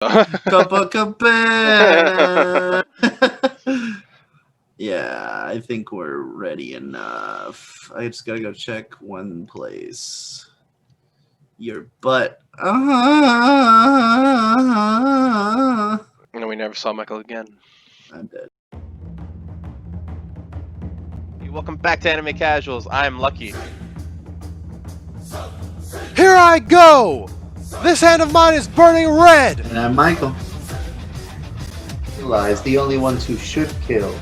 Copacabana. Yeah, I think we're ready enough. I just gotta go check one place. Your butt. And we never saw Michael again. I'm dead. Welcome back to Anime Casuals. I'm Lucky. Here I go! This hand of mine is burning red! And I'm Michael. Realize the only ones who should kill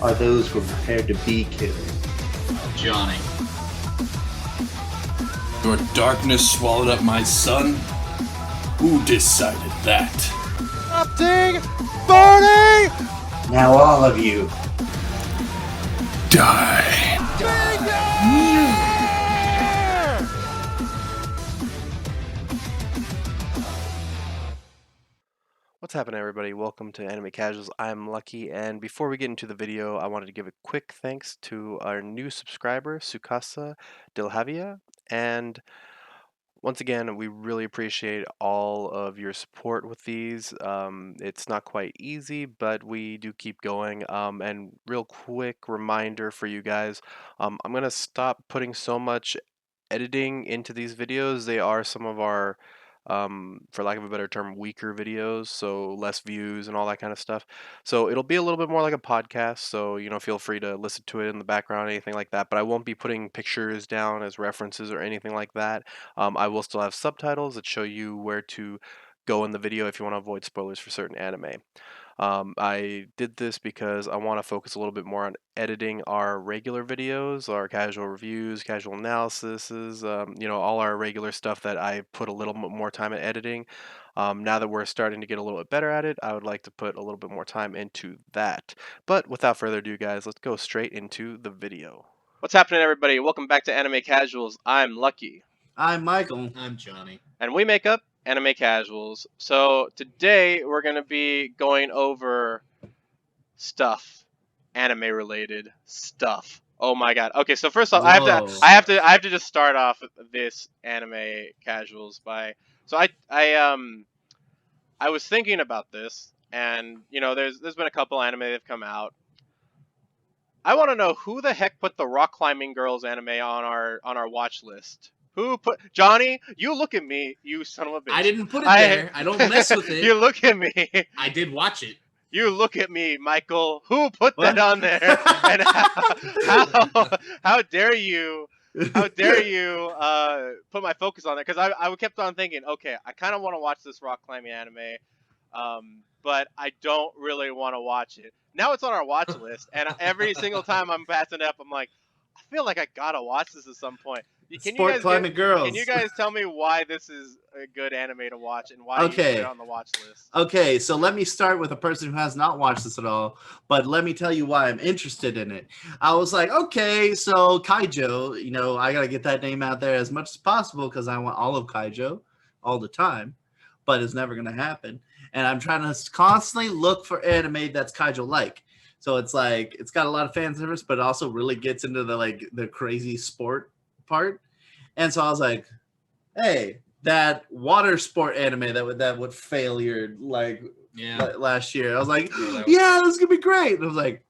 are those who are prepared to be killed. Johnny. Your darkness swallowed up my son? Who decided that? Erupting! Burning! Now all of you. Die. What's happening, everybody? Welcome to Anime Casuals. I'm Lucky, and before we get into the video, I wanted to give a quick thanks to our new subscriber, Sukasa Dilhavia, and once again, we really appreciate all of your support with these. It's not quite easy, but we do keep going. And real quick reminder for you guys, I'm going to stop putting so much editing into these videos. They are some of our, for lack of a better term, weaker videos, so less views and all that kind of stuff. So it'll be a little bit more like a podcast, so feel free to listen to it in the background, anything like that, but I won't be putting pictures down as references or anything like that. I will still have subtitles that show you where to go in the video if you want to avoid spoilers for certain anime. I did this because I want to focus a little bit more on editing our regular videos, our casual reviews, casual analyses, all our regular stuff that I put a little bit more time in editing. Now that we're starting to get a little bit better at it, I would like to put a little bit more time into that. But without further ado, guys, let's go straight into the video. What's happening, everybody? Welcome back to Anime Casuals. I'm Lucky. I'm Michael. I'm Johnny. And we make up Anime Casuals. So today we're going to be going over stuff, anime related stuff. Oh my god. Okay, so first off, Whoa. I have to just start off this Anime Casuals by I was thinking about this, and there's been a couple anime that have come out. I want to know who the heck put the Rock Climbing Girls anime on our watch list. Who put Johnny? You look at me, you son of a bitch. I didn't put it there. I don't mess with it. You look at me. I did watch it. You look at me, Michael. Who put What? that on there? And how dare you? How dare you put my focus on there? Because I kept on thinking, okay, I kind of want to watch this rock climbing anime, but I don't really want to watch it. Now it's on our watch list, and every single time I'm passing it up, I'm like, I feel like I gotta watch this at some point. Sport climbing girls. Can you guys tell me why this is a good anime to watch and why you put it on the watch list? Okay, so let me start with a person who has not watched this at all, but let me tell you why I'm interested in it. I was like, okay, so Kaijo, I got to get that name out there as much as possible because I want all of Kaijo all the time, but it's never going to happen. And I'm trying to constantly look for anime that's Kaijo-like. So it's like, it's got a lot of fan service, but it also really gets into the crazy sport part. And so I was like, hey, that water sport anime that would failure last year. I was like, yeah, this is gonna be great. And I was like,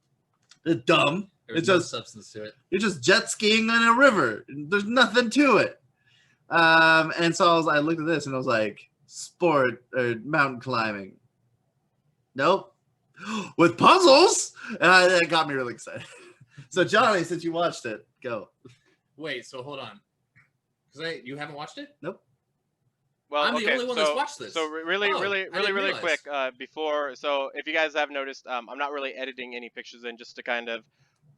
it's dumb. There's no substance to it. You're just jet skiing in a river. There's nothing to it. And so I looked at this and I was like, sport or mountain climbing. Nope. With puzzles, and that got me really excited. So Johnny, since you watched it, go. Wait, so hold on. Because you haven't watched it? Nope. Well, I'm the only one that's watched this. So really quick, before, so if you guys have noticed, I'm not really editing any pictures in just to kind of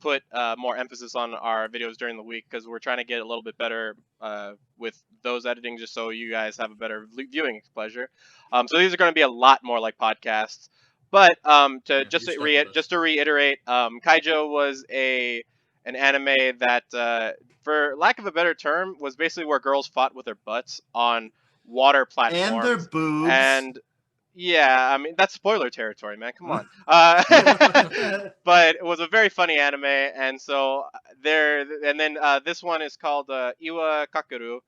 put more emphasis on our videos during the week because we're trying to get a little bit better with those editing just so you guys have a better viewing pleasure. So these are going to be a lot more like podcasts. But just to reiterate, Kaijo was an anime that, for lack of a better term, was basically where girls fought with their butts on water platforms. And their boobs. And yeah, I mean, that's spoiler territory, man. Come on. But it was a very funny anime, and so this one is called Iwa Kakeru.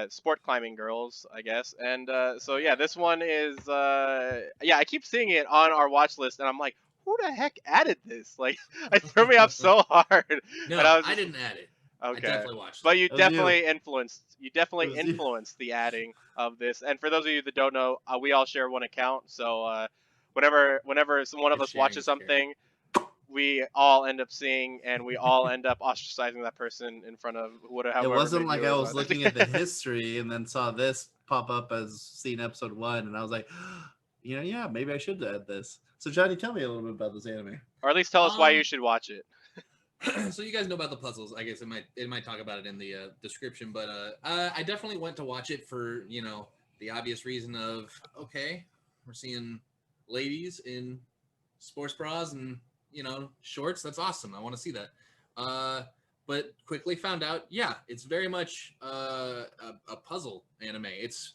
sport climbing girls, I guess. And so yeah, this one is yeah, I keep seeing it on our watch list, and I'm like, who the heck added this? Like, it threw me off so hard. No, And I was I just didn't add it. I okay. definitely watched But it. you It was you. definitely influenced. You It definitely was you. influenced the adding of this. And for those of you that don't know, we all share one account. So whenever one of If us sharing watches is caring. something, we all end up seeing, and we all end up ostracizing that person in front of whatever. It wasn't video like I it was looking at the history and then saw this pop up as seen episode 1, and I was like, you know, yeah, maybe I should add this. So Johnny, tell me a little bit about this anime. Or at least tell us why you Um, should watch it. So you guys know about the puzzles. I guess it might talk about it in the description, but I definitely went to watch it for the obvious reason of okay, we're seeing ladies in sports bras and shorts. That's awesome. I want to see that. But quickly found out, yeah, it's very much a puzzle anime. It's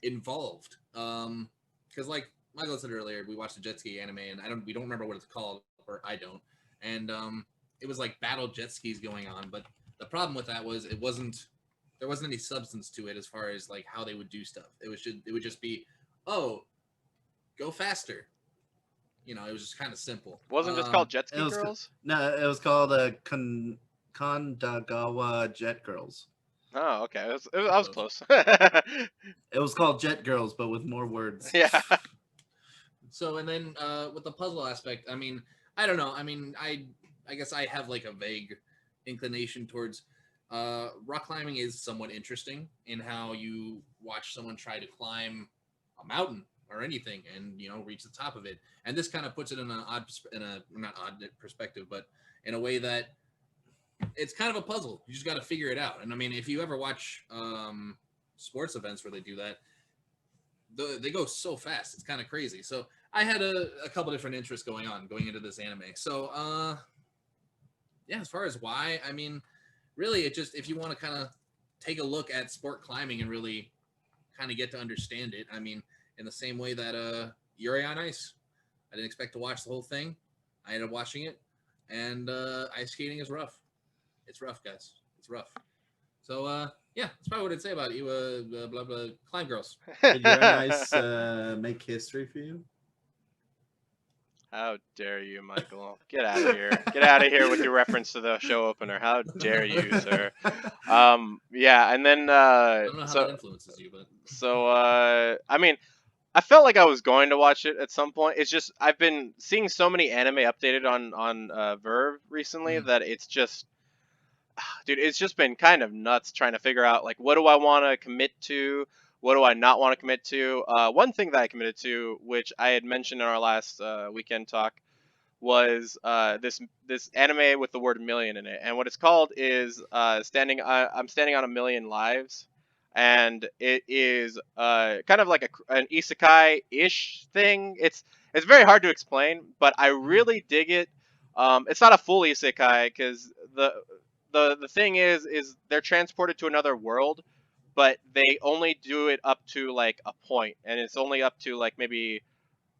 involved. Because like Michael said earlier, we watched the jet ski anime, and we don't remember what it's called, or I don't, and it was like battle jet skis going on, but the problem with that was there wasn't any substance to it as far as like how they would do stuff. It would just be, oh, go faster. It was just kind of simple. Wasn't just called Jet Ski it was- Girls? No, it was called Kondagawa Jet Girls. Oh, okay. I was close. It was called Jet Girls, but with more words. Yeah. So and then with the puzzle aspect, I mean, I don't know. I mean, I guess I have like a vague inclination towards rock climbing is somewhat interesting in how you watch someone try to climb a mountain or anything and reach the top of it. And this kind of puts it in not odd perspective, but in a way that it's kind of a puzzle. You just got to figure it out. And I mean, if you ever watch sports events where they do that, they go so fast. It's kind of crazy. So I had a couple different interests going into this anime. So yeah, as far as why, I mean, really, it just, if you want to kind of take a look at sport climbing and really kind of get to understand it, I mean, in the same way that Yuri on Ice, I didn't expect to watch the whole thing. I ended up watching it, and ice skating is rough. It's rough, guys. It's rough. So yeah, that's probably what I'd say about you, blah blah climb girls. Did Your Nice make history for you? How dare you, Michael? Get out of here. Get out of here with your reference to the show opener. How dare you, sir? Yeah, and then I don't know how that influences you, but I mean, I felt like I was going to watch it at some point. It's just I've been seeing so many anime updated on Verve recently that it's just, dude, it's just been kind of nuts trying to figure out like what do I want to commit to, what do I not want to commit to. One thing that I committed to, which I had mentioned in our last weekend talk, was this anime with the word million in it, and what it's called is I'm standing on a million lives. And it is kind of like an isekai-ish thing. It's very hard to explain, but I really dig it. It's not a full isekai because the thing is they're transported to another world, but they only do it up to like a point, and it's only up to like maybe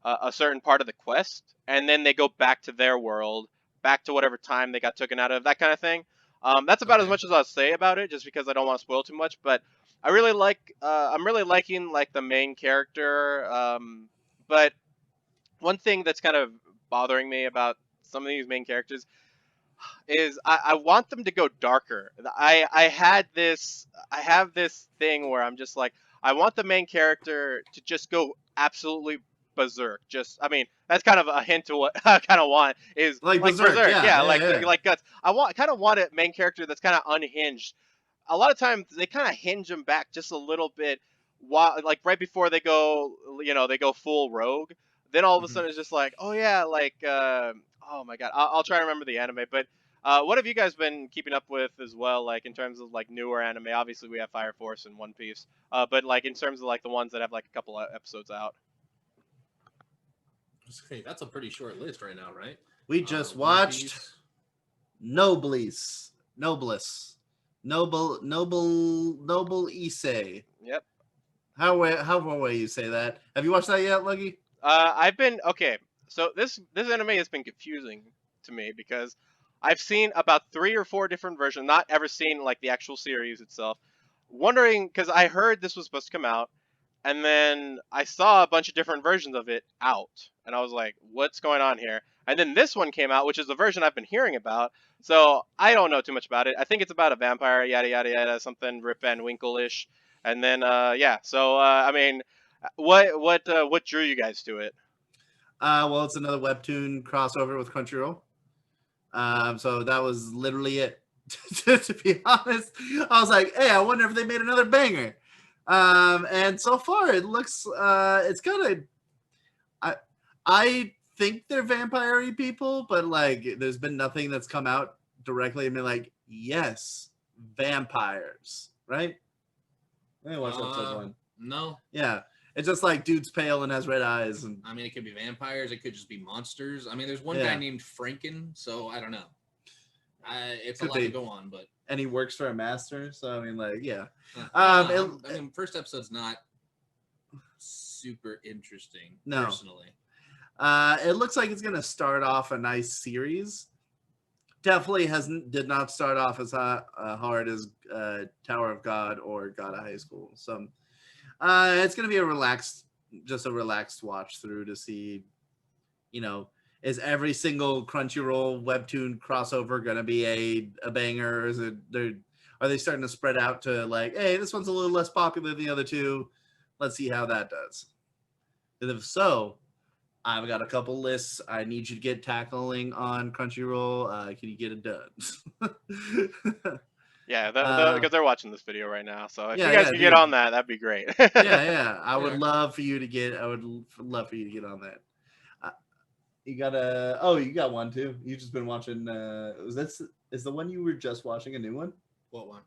a certain part of the quest, and then they go back to their world, back to whatever time they got taken out of, that kind of thing. That's about as much as I'll say about it, just because I don't want to spoil too much, but I really like. I'm really liking like the main character. But one thing that's kind of bothering me about some of these main characters is I want them to go darker. I have this thing where I'm just like, I want the main character to just go absolutely berserk. I mean, that's kind of a hint to what I kind of want is Like Berserk, yeah, like Guts. I kind of want a main character that's kind of unhinged. A lot of times they kind of hinge them back just a little bit, while like right before they go, they go full rogue. Then all of a sudden it's just like, oh yeah, like oh my god, I'll try to remember the anime. But what have you guys been keeping up with as well, like in terms of like newer anime? Obviously we have Fire Force and One Piece, but like in terms of like the ones that have like a couple of episodes out. okay, that's a pretty short list right now, right? We just One watched Piece. Noble Issei. Yep. However way you say that. Have you watched that yet, Lucky? I've been okay. So this anime has been confusing to me because I've seen about 3 or 4 different versions. Not ever seen like the actual series itself. wondering because I heard this was supposed to come out, and then I saw a bunch of different versions of it out, and I was like, "What's going on here?" And then this one came out, which is the version I've been hearing about. So I don't know too much about it. I think it's about a vampire, yada yada yada, something Rip Van Winkle-ish. And then yeah. So I mean, what drew you guys to it? Well, it's another webtoon crossover with Crunchyroll. So that was literally it. To be honest, I was like, hey, I wonder if they made another banger. And so far it looks it's kind of I think they're vampire-y people, but like there's been nothing that's come out directly and been like, yes, vampires, right? Let me watch episode 1. No. Yeah. It's just like dude's pale and has red eyes, and I mean, it could be vampires. It could just be monsters. I mean, there's one Yeah. guy named Franken, so I don't know. It's Could a lot be. to go on, but and he works for a master. So I mean, like, yeah. I mean, first episode's not super interesting, No. personally. It looks like it's gonna start off a nice series. Definitely did not start off as hard as Tower of God or God of High School. So it's gonna be a relaxed watch through to see, is every single Crunchyroll webtoon crossover gonna be a banger, or are they starting to spread out to like, hey, this one's a little less popular than the other two? Let's see how that does. And if so, I've got a couple lists I need you to get tackling on Crunchyroll. Can you get it done? Yeah, because they're watching this video right now. So if Yeah, you guys yeah, could get dude. on that, that'd be great. yeah. I would Yeah. love for you to get. I would love for you to get on that. You got a. Oh, you got one too. You've just been watching. Is the one you were just watching a new one? What one?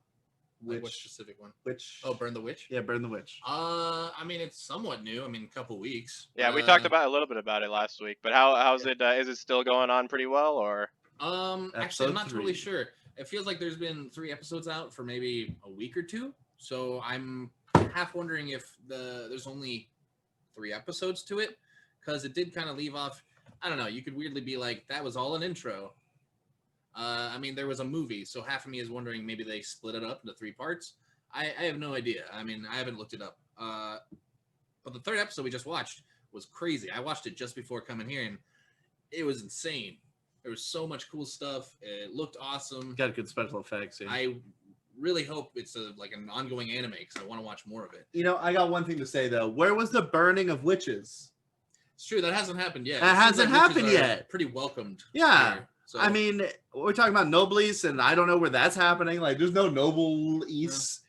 Like what specific one? Which? Oh, Burn the Witch. Yeah, Burn the Witch. I mean, it's somewhat new. I mean, a couple weeks. Yeah, we talked about a little bit about it last week. But how's it? Is it still going on pretty well, or? Actually, Episode I'm not totally 3. sure. It feels like there's been 3 episodes out for maybe a week or 2. So I'm half wondering if there's only 3 episodes to it, because it did kind of leave off. I don't know. You could weirdly be like, that was all an intro. I mean, there was a movie, so half of me is wondering maybe they split it up into 3 parts. I have no idea. I mean, I haven't looked it up. But the 3rd episode we just watched was crazy. I watched it just before coming here, and it was insane. There was so much cool stuff. It looked awesome. Got good special effects. Yeah. I really hope it's like an ongoing anime because I want to watch more of it. I got one thing to say though. Where was the burning of witches? It's true that hasn't happened yet. That It seems hasn't like witches happened are yet. Pretty welcomed. Yeah. here, so. I mean, we're talking about Nobles, and I don't know where that's happening. Like, there's no Noble East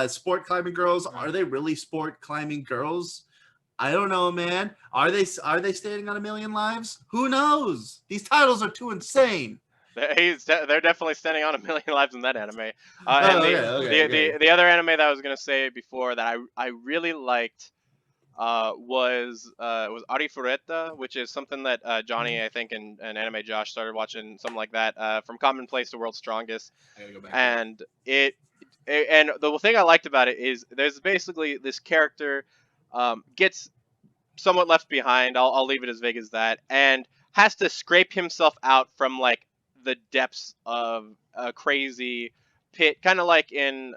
sport climbing girls. Yeah. Are they really sport climbing girls? I don't know, man. Are they standing on 1,000,000 lives? Who knows? These titles are too insane. They're definitely standing on 1,000,000 lives in that anime. Okay. The other anime that I was gonna say before that I really liked was Arifureta, which is something that Johnny, I think, and Anime Josh started watching, something like that, from Commonplace to World's Strongest. I gotta go back. And and the thing I liked about it is there's basically this character gets somewhat left behind. I'll leave it as vague as that, and has to scrape himself out from like the depths of a crazy pit, kind of like in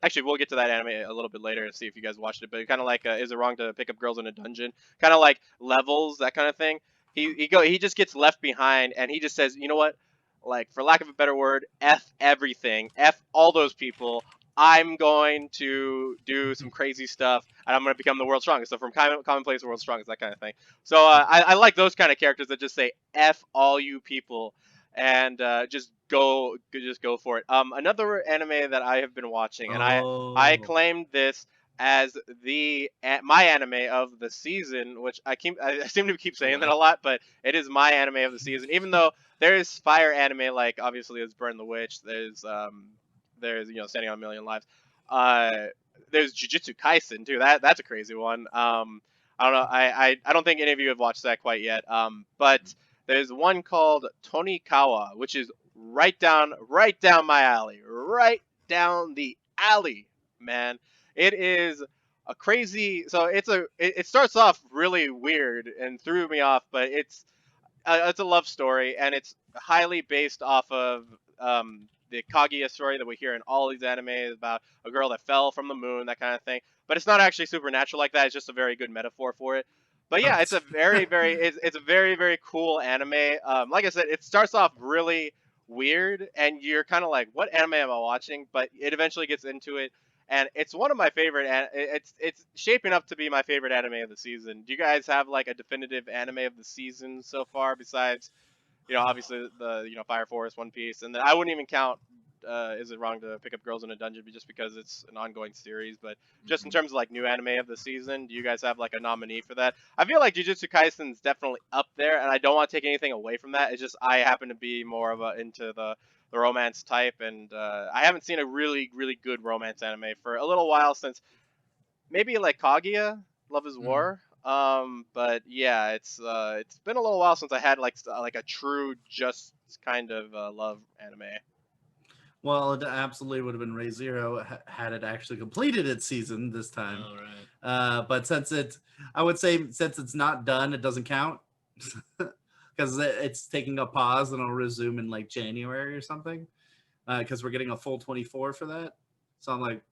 actually we'll get to that anime a little bit later and see if you guys watched it, but kind of like Is It Wrong to Pick Up Girls in a Dungeon, kind of like Levels, that kind of thing. He just gets left behind, and he just says, you know what, like, for lack of a better word, F everything, F all those people. I'm going to do some crazy stuff, and I'm going to become the world's strongest. So from Commonplace to World's Strongest, that kind of thing. So I like those kind of characters that just say F all you people, and just go for it. Another anime that I have been watching, and I claimed this as my anime of the season, which I seem to keep saying that a lot, but it is my anime of the season. Even though there is fire anime, like obviously there's Burn the Witch, there's Standing on 1,000,000 Lives. There's Jujutsu Kaisen too. That's a crazy one. I don't know. I don't think any of you have watched that quite yet. But there's one called Tonikawa, which is right down my alley. Right down the alley, man. It is a crazy. So it starts off really weird and threw me off, but it's a love story, and it's highly based off of the Kaguya story that we hear in all these animes about a girl that fell from the moon, that kind of thing. But it's not actually supernatural like that. It's just a very good metaphor for it. But yeah, it's a very, very, it's a very, very cool anime. Like I said, it starts off really weird, and you're kind of like, what anime am I watching? But it eventually gets into it, and it's one of my favorite. It's shaping up to be my favorite anime of the season. Do you guys have like a definitive anime of the season so far besides, obviously the Fire Force, One Piece, and then I wouldn't even count. Is it wrong to pick up Girls in a Dungeon just because it's an ongoing series? But just in terms of like new anime of the season, do you guys have like a nominee for that? I feel like Jujutsu Kaisen's definitely up there, and I don't want to take anything away from that. It's just I happen to be more of into the romance type, and I haven't seen a really, really good romance anime for a little while, since maybe like Kaguya, Love is War. But yeah, it's been a little while since I had like a true just kind of love anime. Well, it absolutely would have been Re:Zero had it actually completed its season this time. All right. But I would say since it's not done, it doesn't count because it's taking a pause and it'll resume in like January or something. Because we're getting a full 24 for that. So I'm like,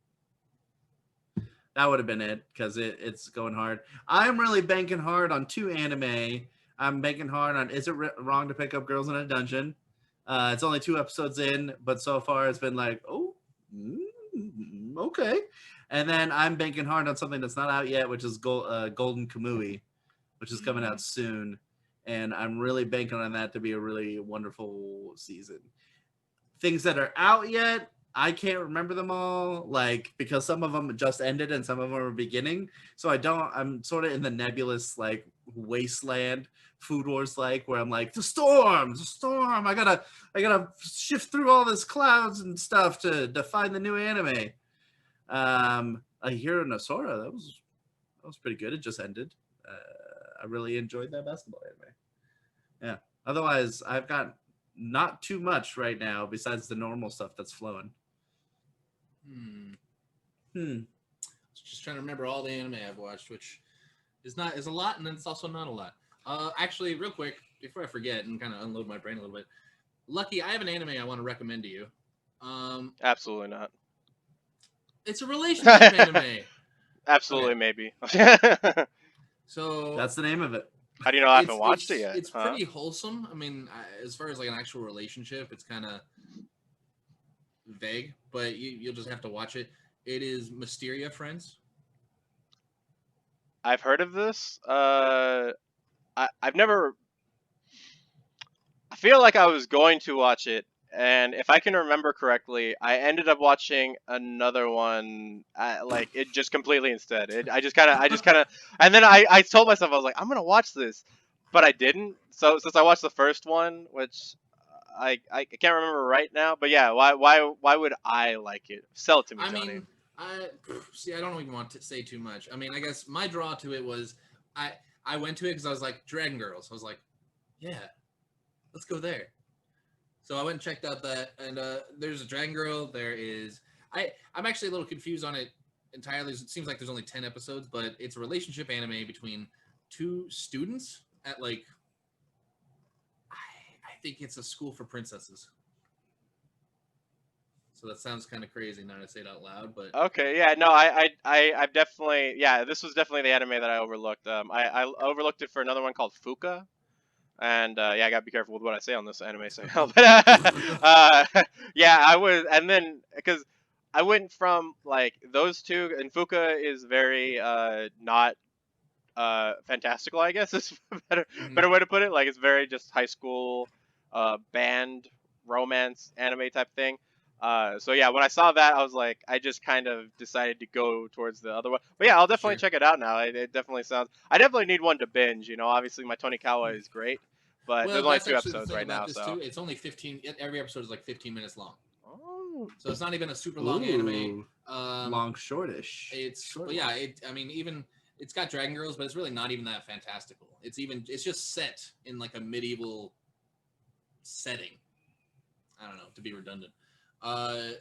that would have been it because it's going hard. I'm really banking hard on 2 anime. I'm banking hard on Is It Wrong to Pick Up Girls in a Dungeon? It's only 2 episodes in, but so far it's been like, okay. And then I'm banking hard on something that's not out yet, which is Golden Kamui, which is coming out soon. And I'm really banking on that to be a really wonderful season. Things that are out yet, I can't remember them all, like, because some of them just ended and some of them are beginning. So I'm sort of in the nebulous, like, wasteland, Food Wars, like, where I'm like, the storm, I gotta shift through all this clouds and stuff to find the new anime. Hiro no Sora, that was pretty good. It just ended. I really enjoyed that basketball anime. Yeah. Otherwise, I've got not too much right now besides the normal stuff that's flowing. Just trying to remember all the anime I've watched, which is a lot, and then it's also not a lot. Actually, real quick, before I forget and kind of unload my brain a little bit, Lucky, I have an anime I want to recommend to you. Absolutely not. It's a relationship anime. Absolutely, Okay. maybe. So That's the name of it. How do you know I haven't watched it yet? It's pretty wholesome. I mean, as far as like an actual relationship, it's kind of vague, but you'll just have to watch it. It is Mysteria Friends. I've heard of this. I've never. I feel like I was going to watch it, and if I can remember correctly, I ended up watching another one. Like it just completely instead. I just kind of, and then I told myself I was like, I'm gonna watch this, but I didn't. So since I watched the first one, which I can't remember right now, but yeah, why would I like it? Sell it to me, Johnny. I mean, I don't even want to say too much. I mean, I guess my draw to it was I went to it because I was like Dragon Girls. I was like, yeah, let's go there. So I went and checked out that, and there's a Dragon Girl. There is I'm actually a little confused on it entirely. It seems like there's only 10 episodes, but it's a relationship anime between 2 students at like I think it's a school for princesses. So that sounds kind of crazy now to say it out loud, but Okay, yeah, no, I've definitely, yeah, this was definitely the anime that I overlooked. I overlooked it for another one called Fuka, and yeah, I gotta be careful with what I say on this anime channel. But yeah, I was, and then because I went from like those two, and Fuka is very not fantastical, I guess is a better way to put it. Like it's very just high school band romance anime type thing. So yeah, when I saw that, I was like, I just kind of decided to go towards the other one. But yeah, I'll definitely check it out now. It definitely sounds. I definitely need one to binge. Obviously my Tonikawa is great, but there's only that's 2 actually the episodes thing right about now, this so. too. It's only 15. Every episode is like 15 minutes long, Oh. so it's not even a super long anime. Long, shortish. But yeah, I mean, even it's got Dragon Girls, but it's really not even that fantastical. It's just set in like a medieval setting. I don't know, to be redundant. But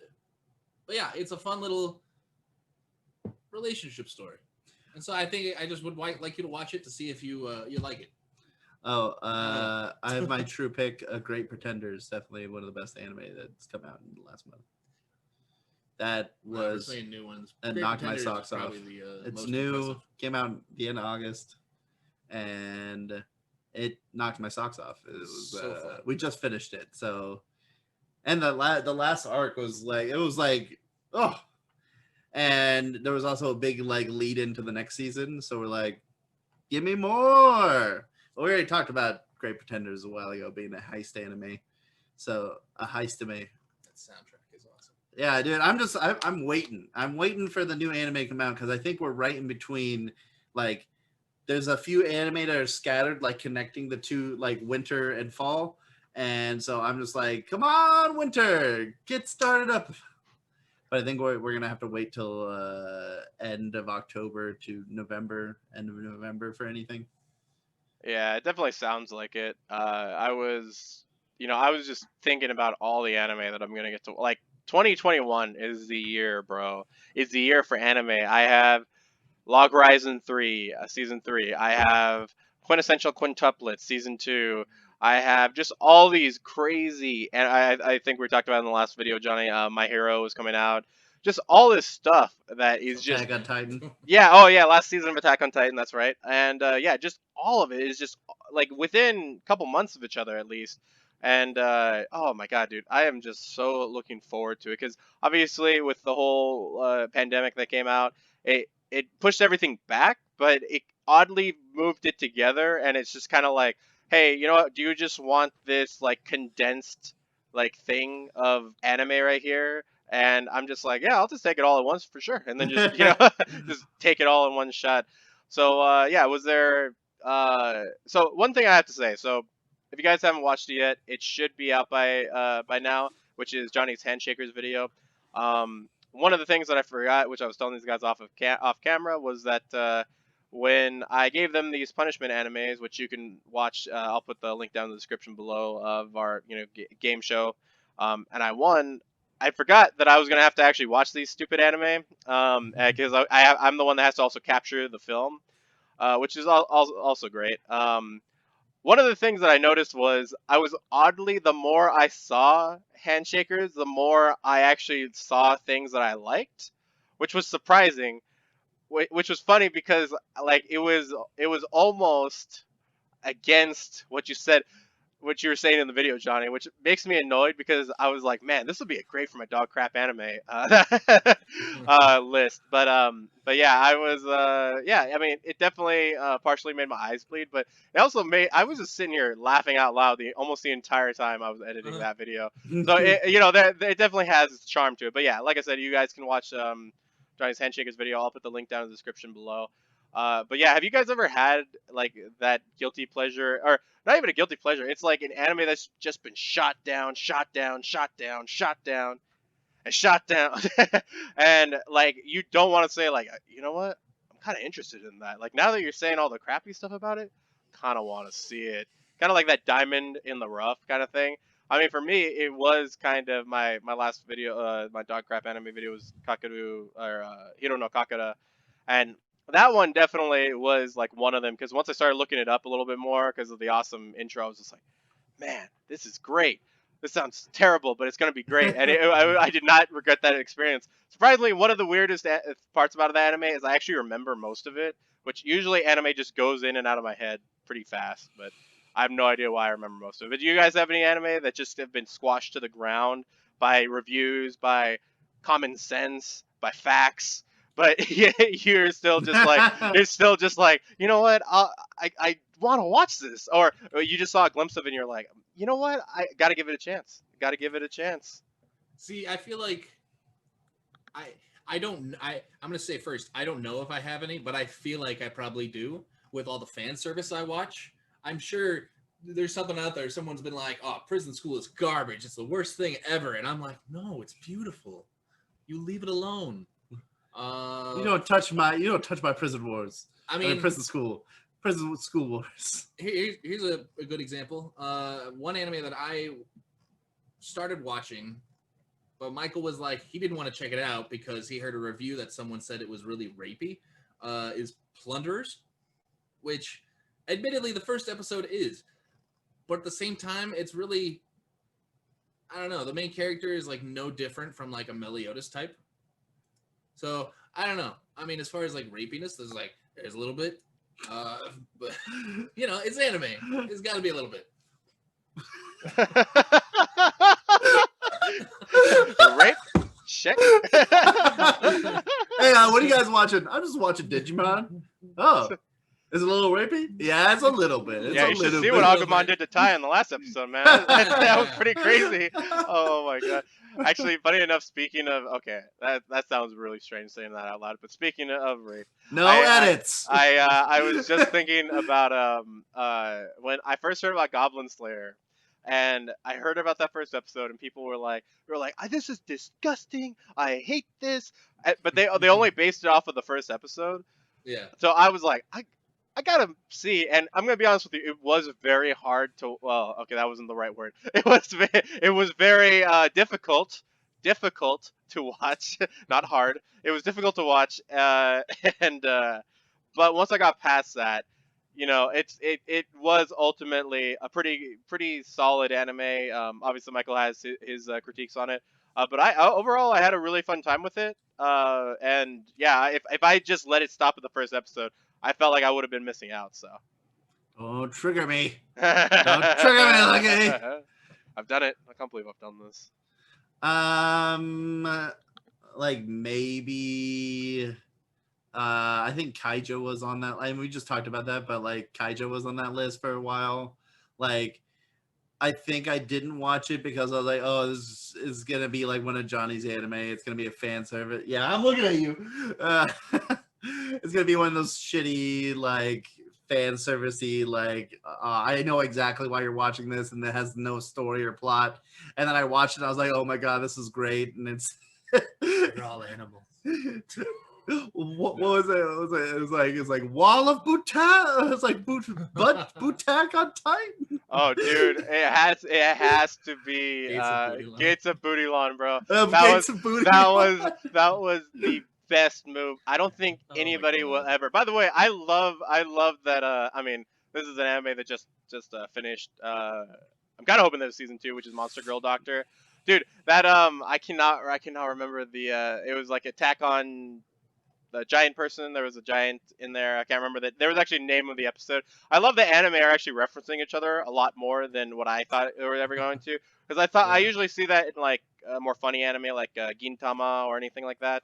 yeah, it's a fun little relationship story, and so I think I just would like you to watch it to see if you like it. Oh, I have my true pick. Great Pretenders, definitely one of the best anime that's come out in the last month. That We're was saying new ones. and Great knocked my Pretenders is socks off. probably the It's most new, impressive. came out the end of August, and it knocked my socks off. It was So fun. we just finished it, so and the last arc was like oh, and there was also a big like lead into the next season, so we're like, give me more. Well, we already talked about Great Pretenders a while ago being a heist anime, so a heist anime. That soundtrack is awesome. Yeah, dude, I'm waiting. I'm waiting for the new anime to come out because I think we're right in between. Like, there's a few anime that are scattered, like connecting the two, like winter and fall. And so I'm just like, come on, winter, get started up. But I think we're gonna have to wait till end of October to November, end of November for anything. Yeah, it definitely sounds like it. I was just thinking about all the anime that I'm gonna get to. Like 2021 is the year, bro. Is the year for anime. I have Log Horizon 3, season 3. I have Quintessential Quintuplets, season 2. I have just all these crazy, and I think we talked about in the last video, Johnny. My Hero is coming out. Just all this stuff that is just Attack on Titan. yeah, oh yeah, last season of Attack on Titan, that's right. And yeah, just all of it is just like within a couple months of each other at least. And oh my god, dude, I am just so looking forward to it because obviously with the whole pandemic that came out, it pushed everything back, but it oddly moved it together, and it's just kind of like, hey, you know what? Do you just want this like condensed like thing of anime right here? And I'm just like, yeah, I'll just take it all at once for sure, and then just just take it all in one shot. So yeah, was there? So one thing I have to say, so if you guys haven't watched it yet, it should be out by now, which is Johnny's Handshakers video. One of the things that I forgot, which I was telling these guys off camera, was that when I gave them these punishment animes, which you can watch, I'll put the link down in the description below of our game show, and I won. I forgot that I was gonna have to actually watch these stupid anime, because I'm the one that has to also capture the film, which is also great. One of the things that I noticed was I was oddly, the more I saw Handshakers, the more I actually saw things that I liked, which was surprising, which was funny because like it was almost against what you were saying in the video, Johnny, which makes me annoyed because I was like, man, this would be a great for my dog crap anime list. But yeah, I was yeah, I mean, it definitely partially made my eyes bleed, but it also I was just sitting here laughing out loud almost the entire time I was editing that video. So it definitely has its charm to it. But yeah, like I said, you guys can watch Johnny's Handshakers video. I'll put the link down in the description below. But yeah, have you guys ever had like that guilty pleasure, or not even a guilty pleasure? It's like an anime that's just been shot down, shot down, shot down, shot down, and shot down, and like you don't want to say like, you know what? I'm kind of interested in that. Like now that you're saying all the crappy stuff about it, kind of want to see it. Kind of like that diamond in the rough kind of thing. I mean, for me, it was kind of my last video, my dog crap anime video was Kakaru or Hiro no Kakara, and that one definitely was like one of them because once I started looking it up a little bit more because of the awesome intro, I was just like, man, this is great. This sounds terrible, but it's going to be great. And I did not regret that experience. Surprisingly, one of the weirdest parts about the anime is I actually remember most of it, which usually anime just goes in and out of my head pretty fast, but I have no idea why I remember most of it. Do you guys have any anime that just have been squashed to the ground by reviews, by common sense, by facts? But you're still just like, you know what? I want to watch this, or you just saw a glimpse of it, and you're like, you know what? I got to give it a chance. Got to give it a chance. See, I feel like I'm gonna say first, I don't know if I have any, but I feel like I probably do with all the fan service I watch. I'm sure there's something out there. Someone's been like, "Oh, Prison School is garbage. It's the worst thing ever," and I'm like, "No, it's beautiful. You leave it alone." You don't touch my Prison Wars. I mean, Prison School Wars. Here's a good example. One anime that I started watching, but Michael was like, he didn't want to check it out because he heard a review that someone said it was really rapey, is Plunderers, which admittedly, the first episode is, but at the same time, it's really, I don't know. The main character is like no different from like a Meliodas type. So I don't know. I mean, as far as like rapiness, there's a little bit, but it's anime. It's got to be a little bit. Rape? Check. Hey, what are you guys watching? I'm just watching Digimon. Oh, is it a little rapey? Yeah, it's a little bit. It's Yeah, a you should little see bit. what Agumon did to Tai in the last episode, man. That was pretty crazy. Oh my god. Actually, funny enough, speaking of, okay, that sounds really strange saying that out loud, but speaking of rape, No I- edits. I was just thinking about when I first heard about Goblin Slayer, and I heard about that first episode, and people were like, this is disgusting. I hate this. But they only based it off of the first episode, Yeah. so I was like, I gotta see, and I'm gonna be honest with you, it was very hard to. Well, okay, that wasn't the right word. It was very difficult to watch, not hard. It was difficult to watch, and but once I got past that, it was ultimately a pretty solid anime. Obviously Michael has his critiques on it, but overall I had a really fun time with it. And yeah, if I just let it stop at the first episode, I felt like I would have been missing out. So. Don't trigger me. Don't trigger me, Lucky. I've done it. I can't believe I've done this. Like maybe. I think Kaijo was on that. I mean, we just talked about that, but like Kaijo was on that list for a while. Like, I think I didn't watch it because I was like, oh, this is gonna be like one of Johnny's anime. It's gonna be a fan service. Yeah, I'm looking at you. It's gonna be one of those shitty like fan servicey like I know exactly why you're watching this, and it has no story or plot. And then I watched it, and I was like, oh my god, this is great, and it's They're all animals. What was it? It was like Wall of Butak. It was like Butak on Titan. Oh, dude, it has to be Gates of Booty Lawn. Gates of Booty Lawn, bro. Gates of Booty. That was the best move. I don't think Oh my anybody will God. ever. By the way, I love that. I mean, this is an anime that just finished. I'm kind of hoping there's season 2, which is Monster Girl Doctor. Dude, that I cannot remember the. It was like Attack on the Giant person. There was a giant in there. I can't remember that. There was actually a name of the episode. I love that anime are actually referencing each other a lot more than what I thought they were ever going to. Because I usually see that in like more funny anime like Gintama or anything like that.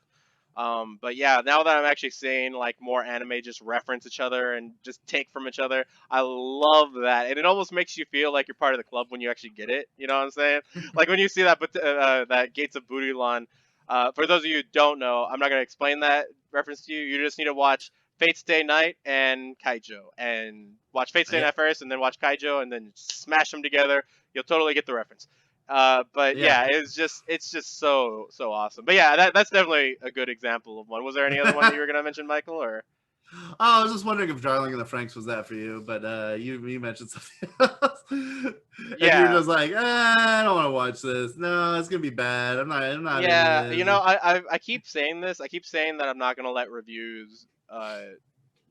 But yeah, now that I'm actually seeing like more anime just reference each other and just take from each other, I love that, and it almost makes you feel like you're part of the club when you actually get it. You know what I'm saying? Like when you see that, that Gates of Booty Lawn. For those of you who don't know, I'm not gonna explain that reference to you. You just need to watch Fate Stay Night and Kaijo, and watch Fate Stay Night first, and then watch Kaijo, and then smash them together. You'll totally get the reference. But yeah, it's just so awesome. But yeah, that's definitely a good example of one. Was there any other one that you were gonna mention, Michael? Or Oh, I was just wondering if Darling in the Franxx was that for you, but you mentioned something else. And Yeah. you're just like, I don't want to watch this. No, it's gonna be bad. I'm not. yeah, into you this." know, I keep saying this. I keep saying that I'm not gonna let reviews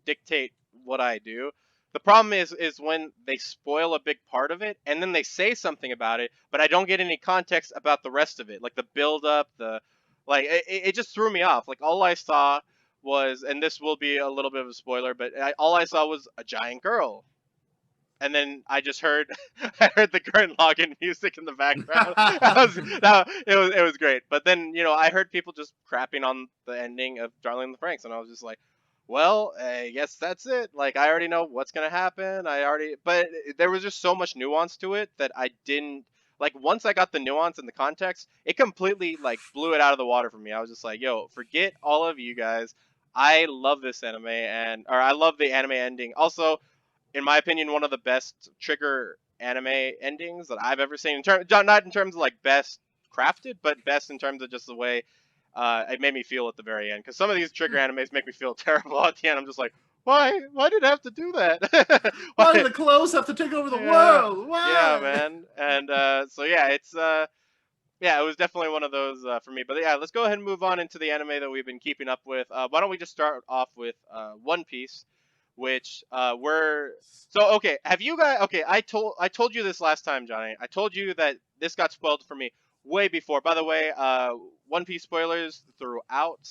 dictate what I do. The problem is when they spoil a big part of it and then they say something about it, but I don't get any context about the rest of it, like the build up, it just threw me off. Like all I saw was, and this will be a little bit of a spoiler, but all I saw was a giant girl, and then I just heard I heard the current login music in the background. It was great. But then I heard people just crapping on the ending of Darling in the Franxx, and I was just like, well, I guess that's it. Like I already know what's gonna happen. But there was just so much nuance to it that I didn't like. Once I got the nuance and the context, it completely like blew it out of the water for me. I was just like, yo, forget all of you guys. I love this anime, or I love the anime ending. Also, in my opinion, one of the best Trigger anime endings that I've ever seen. Not in terms of like best crafted, but best in terms of just the way it made me feel at the very end. Because some of these Trigger animes make me feel terrible at the end. I'm just like, why did it have to do that? Why did the clothes have to take over the Yeah. world? Why? Yeah, man. And so yeah, it's yeah, it was definitely one of those for me. But yeah, let's go ahead and move on into the anime that we've been keeping up with. Why don't we just start off with One Piece, which were so okay. Have you guys? Okay, I told you this last time, Johnny. I told you that this got spoiled for me way before. By the way, One Piece spoilers throughout.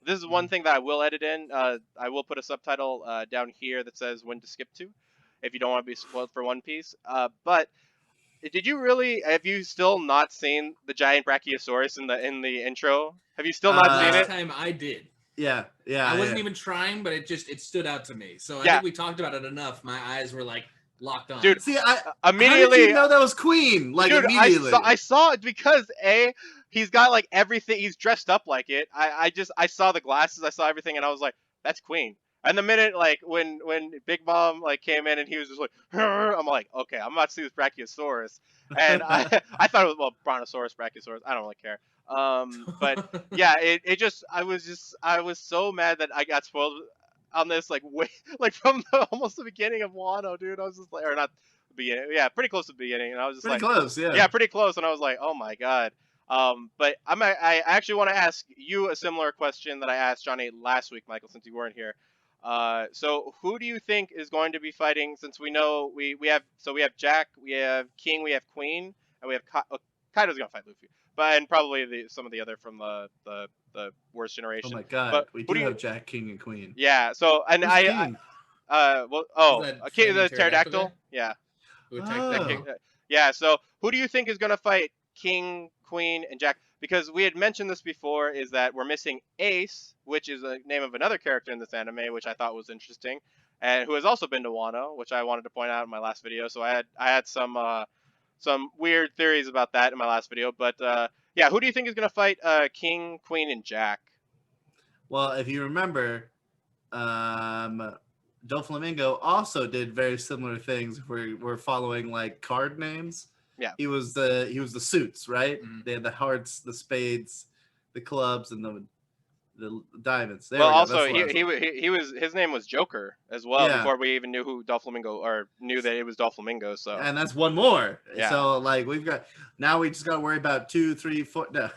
This is one thing that I will edit in. I will put a subtitle down here that says when to skip to, if you don't want to be spoiled for One Piece. But did you really? Have you still not seen the giant Brachiosaurus in the intro? Have you still not seen Last it? time I did. Yeah, I wasn't yeah. even trying, but it stood out to me. So I Yeah. think we talked about it enough. My eyes were like locked on. Dude, See, how immediately. did you know that was Queen? Like Dude, immediately. I saw it because he's got like everything. He's dressed up like it. I saw the glasses. I saw everything, and I was like, that's Queen. And the minute like when Big Mom like came in and he was just like, I'm like, okay, I'm about to see this Brachiosaurus, and I thought it was Brontosaurus, Brachiosaurus. I don't really care. But yeah, it just I was so mad that I got spoiled on this like way like from almost the beginning of Wano, dude. I was just like, or not the beginning, yeah, pretty close to the beginning, and I was just Pretty like, close, yeah. yeah, pretty close, and I was like, oh my god. But I actually want to ask you a similar question that I asked Johnny last week, Michael, since you weren't here. So who do you think is going to be fighting? Since we know we have Jack, we have King, we have Queen, and we have Kaido's gonna fight Luffy, but and probably some of the other from the worst generation. Oh my god, But we who do do have you? Jack, King, and Queen. Yeah. So and Who's I King? well oh Is that okay, flaming the pterodactyl pterodactyl. guy? Yeah. Who attacked Oh. that king? Yeah, so who do you think is going to fight King, Queen, and Jack? Because we had mentioned this before, is that we're missing Ace, which is the name of another character in this anime, which I thought was interesting, and who has also been to Wano, which I wanted to point out in my last video. So I had some weird theories about that in my last video. But yeah, who do you think is going to fight King, Queen, and Jack? Well, if you remember, Doflamingo also did very similar things. We're following like card names. Yeah. He was the suits, right? Mhm. They had the hearts, the spades, the clubs, and the diamonds. There Well, we go. also That's what I was- he was his name was Joker as well Yeah. before we even knew who Doflamingo or knew that it was Doflamingo. So and that's one more. Yeah. So like we just got to worry about 2, 3, 4. No.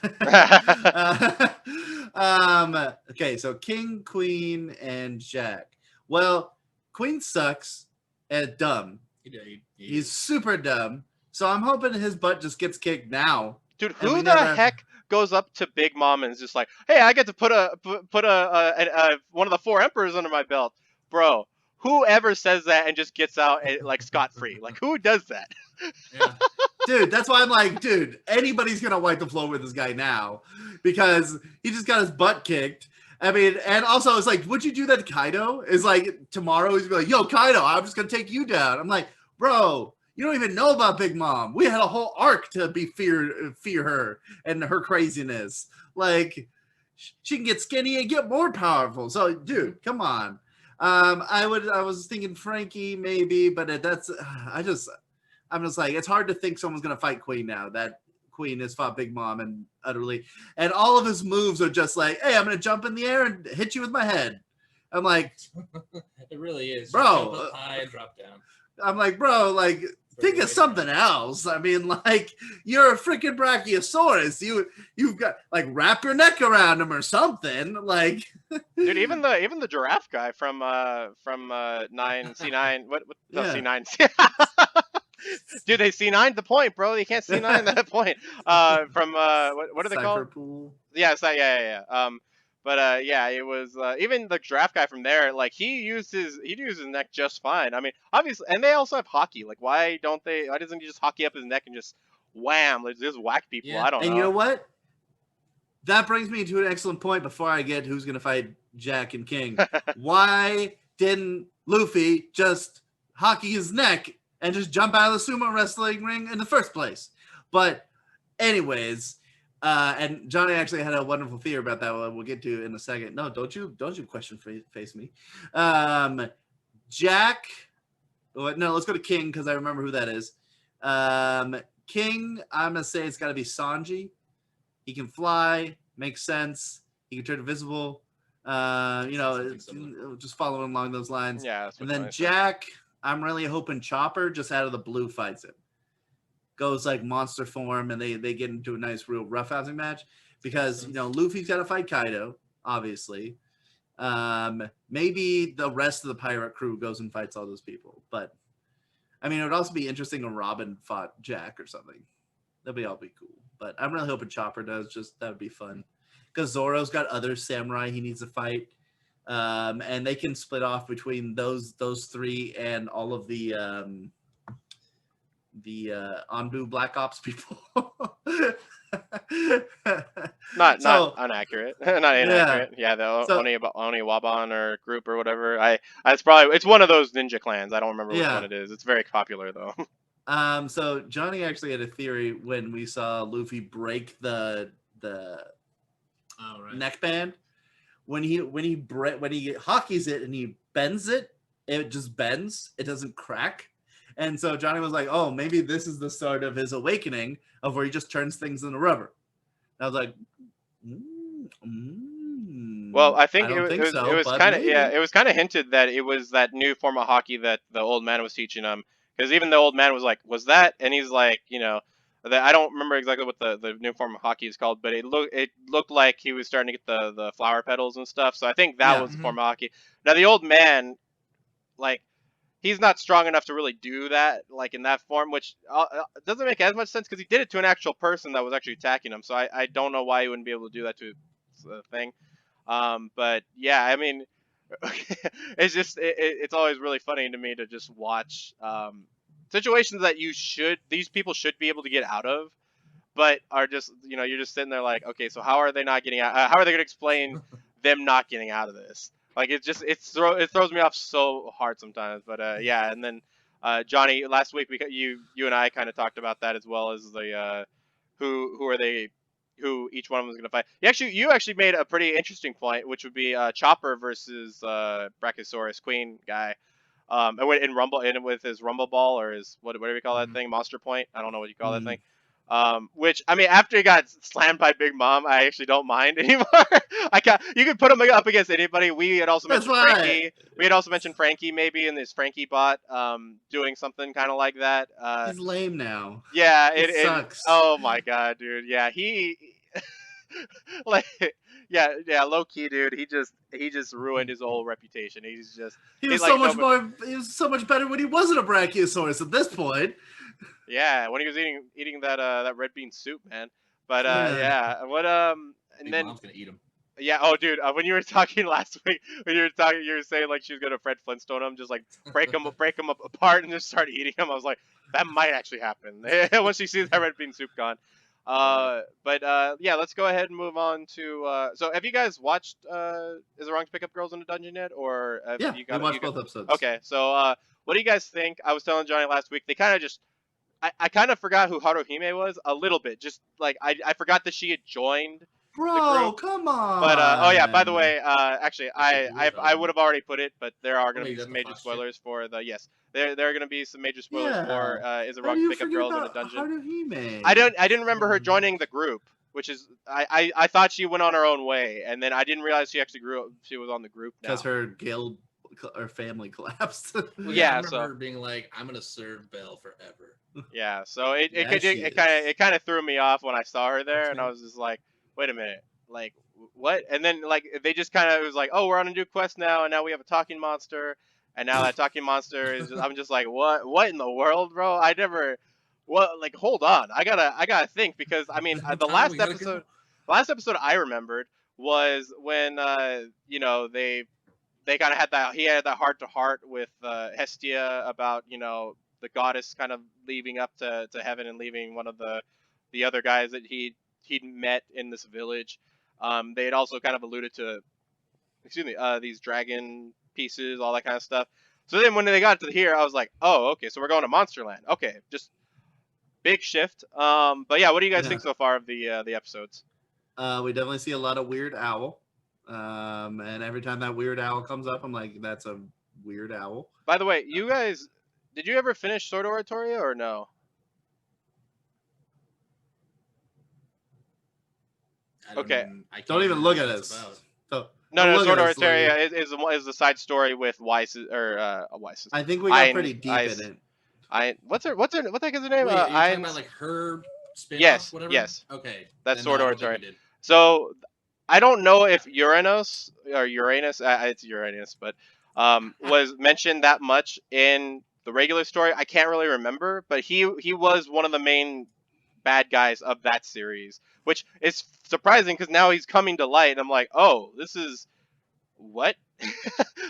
Okay, so King, Queen, and Jack. Well, Queen sucks and dumb. He's super dumb. So I'm hoping his butt just gets kicked now. Dude, And we who the never- heck goes up to Big Mom and is just like, "Hey, I get to put one of the 4 emperors under my belt, bro." Whoever says that and just gets out like scot free, like who does that? Yeah. Dude, that's why I'm like, dude, anybody's gonna wipe the floor with this guy now because he just got his butt kicked. I mean, and also it's like, would you do that to Kaido? Is like tomorrow he's gonna be like, yo, Kaido, I'm just gonna take you down. I'm like, bro, you don't even know about Big Mom. We had a whole arc to be fear her and her craziness. Like, she can get skinny and get more powerful. So, dude, come on. I was thinking Frankie maybe, but I'm just like, it's hard to think someone's gonna fight Queen now. That Queen has fought Big Mom and utterly, and all of his moves are just like, hey, I'm gonna jump in the air and hit you with my head. I'm like, It really is. Bro, Jump up high and drop down. bro, like, think of something else. I mean, like, you're a freaking Brachiosaurus. You've got like wrap your neck around him or something. Like, Dude, even the giraffe guy from 9C9, what no, Yeah. C9. Dude, they C9 the point, bro. You can't C9 that point. From what are they called? Cypherpool. Yeah, it's that, yeah. But yeah, it was even the giraffe guy from there. Like he used his neck just fine. I mean, obviously, and they also have hockey. Like, why doesn't he just hockey up his neck and just wham, like just whack people? Yeah. I don't know. And you know what? That brings me to an excellent point before I get who's gonna fight Jack and King. Why didn't Luffy just hockey his neck and just jump out of the sumo wrestling ring in the first place? But anyways, and Johnny actually had a wonderful theory about that one we'll get to in a second. No, don't you question face me. Jack, no, let's go to King because I remember who that is. King, I'm gonna say it's gotta be Sanji. He can fly, makes sense. He can turn invisible. Something similar. Just following along those lines. Yeah. That's And what then I said. Jack, I'm really hoping Chopper just out of the blue fights him. Goes like monster form and they get into a nice real roughhousing match because Luffy's got to fight Kaido, obviously. Maybe the rest of the pirate crew goes and fights all those people. But I mean, it would also be interesting if Robin fought Jack or something. That'd be cool. But I'm really hoping Chopper does. Just that would be fun. Because Zoro's got other samurai he needs to fight. And they can split off between those three and all of the Anbu Black Ops people. Not So, inaccurate. Not inaccurate. Yeah, the So- Oni Waban or group or whatever. It's one of those ninja clans. I don't remember which Yeah. one it is. It's very popular though. So Johnny actually had a theory when we saw Luffy break the Oh, right. neckband. When he hockeys it and he bends it, it just bends. It doesn't crack. And so Johnny was like, "Oh, maybe this is the start of his awakening, of where he just turns things into rubber." And I was like, Well, I think don't it think was so, but kind of maybe. it was kind of hinted that it was that new form of hockey that the old man was teaching him. Because even the old man was like, "Was that?" And he's like, I don't remember exactly what the new form of hockey is called, but it looked like he was starting to get the flower petals and stuff. So I think that Yeah. was the form of hockey. Now the old man, like, he's not strong enough to really do that, like in that form, which doesn't make as much sense because he did it to an actual person that was actually attacking him. So I don't know why he wouldn't be able to do that to a thing. But yeah, I mean, it's just it's always really funny to me to just watch situations that these people should be able to get out of, but are just you're just sitting there like, okay, so how are they not getting out? How are they going to explain them not getting out of this? Like it throws me off so hard sometimes. But yeah, and then Johnny, last week you and I kind of talked about that as well as the who are they, who each one of them is going to fight. You actually made a pretty interesting point, which would be Chopper versus Brachiosaurus Queen guy. In Rumble, and with his Rumble Ball or his whatever you call that thing, Monster Point. I don't know what you call that thing. Which I mean, after he got slammed by Big Mom, I actually don't mind anymore. You could put him up against anybody. We had also That's mentioned right. Frankie. We had also mentioned Frankie maybe in this Frankie bot, doing something kind of like that. He's lame now. Yeah, It sucks. Oh my god, dude. Yeah, he like yeah, low key, dude. He just ruined his whole reputation. He was he's so like much He was so much better when he wasn't a Brachiosaurus. At this point, Yeah, when he was eating that red bean soup, man. But Yeah. yeah, and Big then Mom's gonna eat him. yeah, oh dude, when you were talking last week, you were saying like she was gonna Fred Flintstone him, just like break him up apart and just start eating him. I was like, that might actually happen once she sees that red bean soup gone. But yeah, let's go ahead and move on to. So have you guys watched Is It Wrong to Pick Up Girls in a Dungeon yet, or have yeah, you we got watched both episodes. Okay, so what do you guys think? I was telling Johnny last week, they kind of just. I kind of forgot who Haruhime was a little bit. Just like I forgot that she had joined. Bro, come on. But oh yeah, by the way, actually Actually, I would have already put it, but there are going to Wait, be some that's major the Fox spoilers for the there are going to be some major spoilers for Is It How Wrong do to you Pick Up forget Girls in a about Dungeon? Haruhime? I didn't remember her joining the group, which is I thought she went on her own way, and then I didn't realize she actually grew up. She was on the group now. because her guild or family collapsed. Well, Yeah, I remember so- her being like, "I'm gonna serve Belle forever." Yeah, so it Yeah, she it kind of threw me off when I saw her there, and I Okay. was just like, wait a minute, like what? And then like they just kind of was like, oh, we're on a new quest now, and now we have a talking monster, and now that talking monster is. I'm just like, what in the world, bro? I never. Well, like hold on, I gotta think because I mean the Time, last we gotta episode. go. The last episode I remembered was when they kind of had that. He had that heart to heart with Hestia about the goddess kind of leaving up to heaven and leaving one of the other guys that he'd met in this village. They had also kind of alluded to, these dragon pieces, all that kind of stuff. So then when they got to here, I was like, oh, okay, so we're going to Monsterland. Okay, just big shift. But yeah, what do you guys Yeah. think so far of the episodes? We definitely see a lot of Weird Owl. And every time that Weird Owl comes up, I'm like, that's a Weird Owl. By the way, you guys, did you ever finish Sword Oratoria or no? Okay. I can't Don't even remember look what at it's us. about. So, No, look Sword at us, Oratoria is the side story with Weiss or Weiss. I think we got Ein- pretty deep Eis- in it. What the heck is her name? Wait, are you talking Ein- about like her spin-off, Yes, whatever? yes. Okay. That's then Sword no, I don't think Oratoria. we did. So I don't know if Uranus or Uranus, it's Uranus, but was mentioned that much in the regular story. I can't really remember, but he was one of the main bad guys of that series, which is surprising because now he's coming to light, and I'm like, oh, this is what?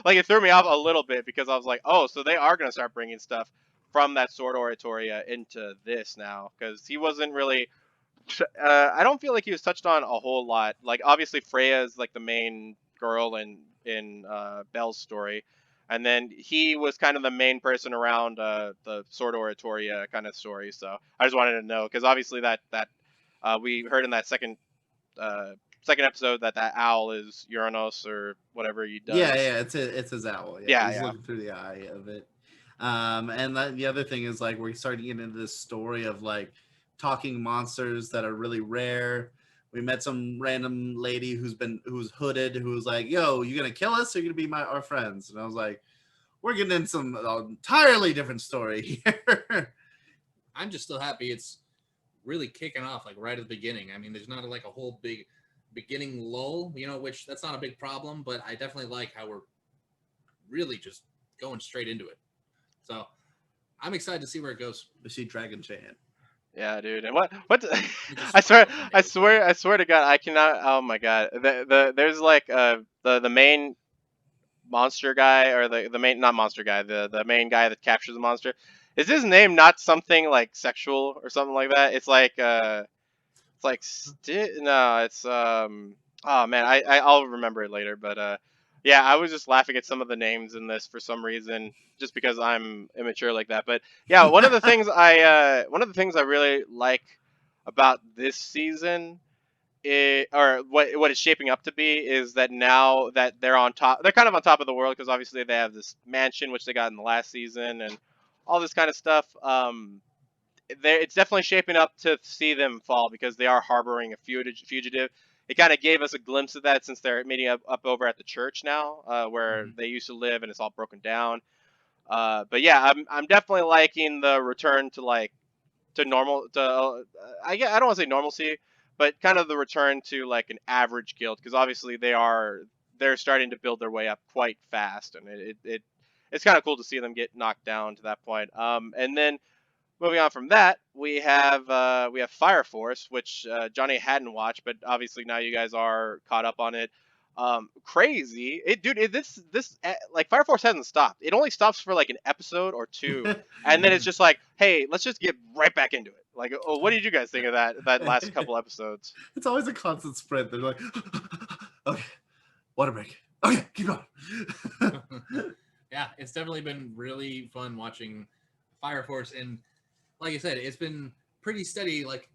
Like it threw me off a little bit because I was like, oh, so they are gonna start bringing stuff from that Sword Oratoria into this now because he wasn't really I don't feel like he was touched on a whole lot. Like obviously Freya is like the main girl in Belle's story, and then he was kind of the main person around the Sword Oratoria kind of story. So I just wanted to know because obviously that we heard in that uh, second episode that that owl is Uranus or whatever he does. Yeah, it's his owl. Yeah, Yeah, he's yeah. looking through the eye of it. And the other thing is like we're starting to get into this story of like talking monsters that are really rare. We met some random lady who's hooded who was like, "Yo, you gonna kill us or you gonna be our friends?" And I was like, "We're getting in some entirely different story here." I'm just still happy it's really kicking off like right at the beginning. I mean, there's not like a whole big beginning lull, which that's not a big problem, but I definitely like how we're really just going straight into it. So I'm excited to see where it goes. We see Dragon Chant. Yeah, dude. And what? just I swear to God, I cannot. Oh my God. There's like the main monster guy or the main not monster guy the main guy that captures the monster. Is his name not something like sexual or something like that? It's like no, it's oh man, I'll remember it later, but yeah, I was just laughing at some of the names in this for some reason just because I'm immature like that. But yeah, one of the things I really like about this season or what it's shaping up to be is that now that they're kind of on top of the world because obviously they have this mansion which they got in the last season and all this kind of stuff. It's definitely shaping up to see them fall because they are harboring a fugitive. It kind of gave us a glimpse of that since they're meeting up over at the church now, where they used to live, and it's all broken down. But yeah, I'm definitely liking the return to like to normal to I don't want to say normalcy, but kind of the return to like an average guild because obviously they're starting to build their way up quite fast, and it's kind of cool to see them get knocked down to that point. And then moving on from that, we have Fire Force, which Johnny hadn't watched, but obviously now you guys are caught up on it. Crazy, like Fire Force hasn't stopped. It only stops for like an episode or two, and then it's just like, hey, let's just get right back into it. Like, oh, what did you guys think of that last couple episodes? It's always a constant sprint. They're like, okay, water break. Okay, keep going. Yeah, it's definitely been really fun watching Fire Force, and like I said, it's been pretty steady, like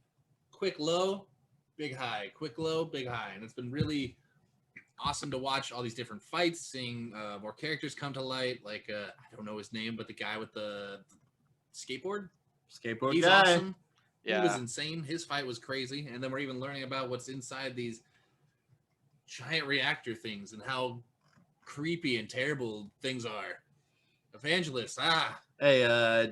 quick low, big high, quick low, big high, and it's been really awesome to watch all these different fights, seeing more characters come to light. Like I don't know his name, but the guy with the skateboard, Skateboard he's guy. awesome. Yeah. He was insane. His fight was crazy, and then we're even learning about what's inside these giant reactor things and how creepy and terrible things are. Evangelists, Hey,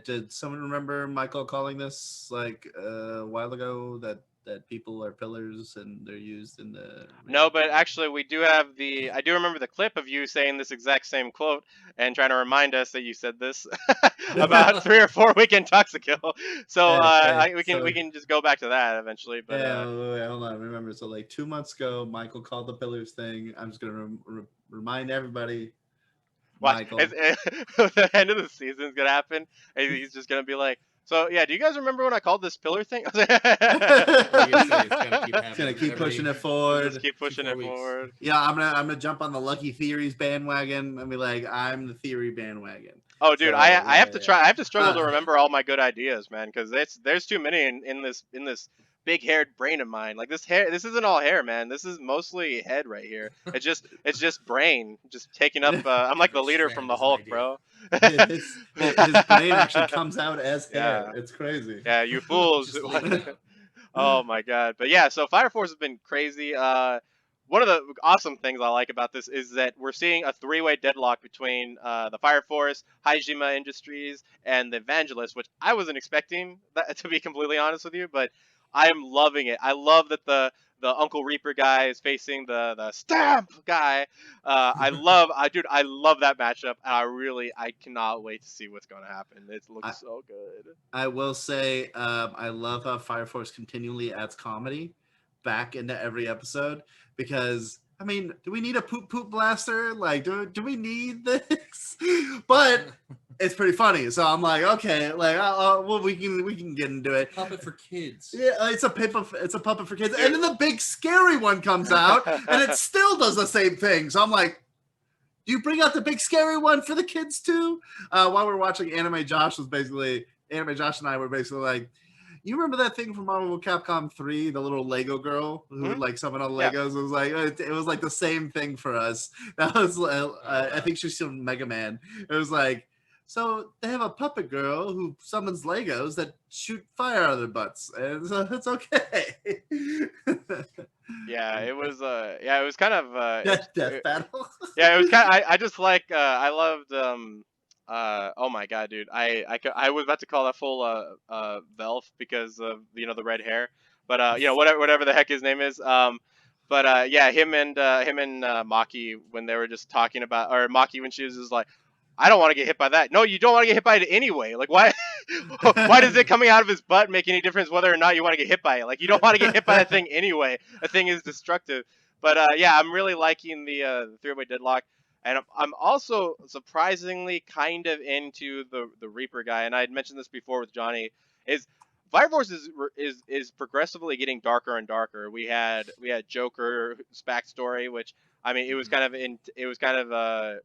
did someone remember Michael calling this like a while ago that people are pillars and they're used in the No, but actually, I do remember the clip of you saying this exact same quote and trying to remind us that you said this about 3 or 4 weekend Toxikill. So we can just go back to that eventually. But wait, hold on. Remember, so like 2 months ago, Michael called the pillars thing. I'm just gonna remind everybody. watch, Michael. the end of the season is gonna happen, and he's just gonna be like, "So yeah, do you guys remember when I called this pillar thing?" it's gonna keep pushing it forward. Just keep pushing it forward. Yeah, I'm gonna jump on the Lucky Theories bandwagon and be like, I'm the theory bandwagon. Oh, dude, So, I have to yeah. try. I have to struggle to remember all my good ideas, man, because there's too many in this big haired brain of mine. Like this hair, this isn't all hair, man. This is mostly head right here. It's just brain, just taking up. I'm like the leader from the Hulk, bro. his brain actually comes out as hair. Yeah. It's crazy. Yeah, you fools. Just leave it out. Oh my god. But yeah, so Fire Force has been crazy. One of the awesome things I like about this is that we're seeing a 3-way deadlock between the Fire Force, Haijima Industries, and the Evangelist, which I wasn't expecting that, to be completely honest with you. But I am loving it. I love that the Uncle Reaper guy is facing the Stamp guy. I love that matchup. And I cannot wait to see what's going to happen. It I, looks so good. I will say, I love how Fire Force continually adds comedy back into every episode because, I mean, do we need a poop blaster? Like, do we need this? But it's pretty funny, so I'm like, okay, like, well, we can get into it. Puppet for kids. Yeah, it's a puppet for kids, and then the big scary one comes out, and it still does the same thing. So I'm like, do you bring out the big scary one for the kids too? While we're watching Anime Josh and I were basically like, you remember that thing from Marvel Capcom 3, the little Lego girl who would like summon all the Yeah. Legos? It was like the same thing for us. That was I think she's from Mega Man. It was like, so they have a puppet girl who summons Legos that shoot fire out of their butts, and so it's okay. Yeah, it was kind of Death battle. yeah, it was kind of, I just like I loved oh my god, dude. I was about to call that full Velf because of the red hair. But whatever the heck his name is. But yeah, him and Maki when they were just talking about, or Maki when she was just like, I don't want to get hit by that. No, you don't want to get hit by it anyway. Like, why why does it coming out of his butt make any difference whether or not you want to get hit by it? Like, you don't want to get hit by that thing anyway. That thing is destructive. But yeah, I'm really liking the three-way deadlock. And I'm also surprisingly kind of into the Reaper guy. And I had mentioned this before with Johnny. Is Fire Force is progressively getting darker and darker. We had Joker's backstory, which I mean, it was kind of